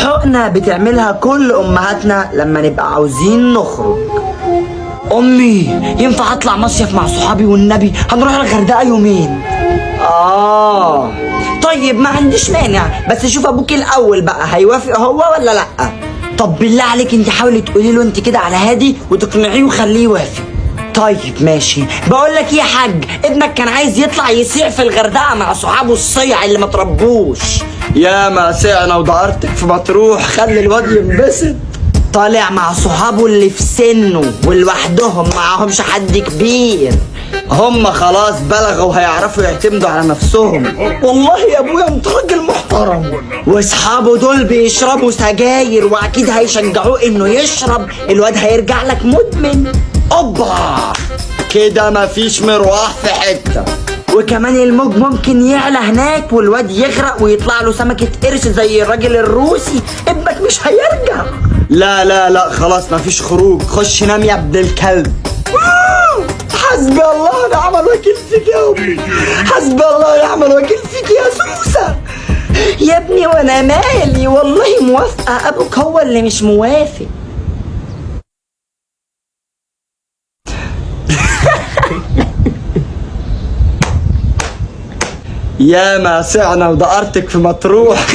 حقنة بتعملها كل امهاتنا لما نبقى عاوزين نخرج. امي ينفع اطلع مصيف مع صحابي والنبي؟ هنروح الغردقة يومين. طيب ما عنديش مانع، بس شوف ابوك الاول بقى هيوافق هو ولا لا. طب بالله عليك انت حاولي تقولي له انت كده على هادي وتقنعيه وخليه يوافق. طيب ماشي. بقول لك ايه يا حاج، ابنك كان عايز يطلع يسيع في الغردقه مع صحابه الصيع اللي ما تربوش. يا ما سعنا ودقرتك في مطروح، خلي الواد ينبسط. طالع مع صحابه اللي في سنه ولوحدهم، معهمش حد كبير. هم خلاص بلغوا وهيعرفوا يعتمدوا على نفسهم. والله يا ابويا انت راجل محترم. واصحابه دول بيشربوا سجاير واكيد هيشجعوه انه يشرب، الواد هيرجع لك مدمن. اوبا كده مفيش مروح في حته. وكمان الموج ممكن يعلى هناك والواد يغرق ويطلع له سمكة قرش زي الراجل الروسي، ابنك مش هيرجع. لا لا لا خلاص مفيش خروج، خش نام يا ابن الكلب. حسبي الله ونعم الوكيل فيك يا امي، حسبي الله ونعم الوكيل فيك يا سوسة. يا ابني وانا مالي، والله موافقة، ابوك هو اللي مش موافق. يا ما سعنا ودقرتك في مطروح.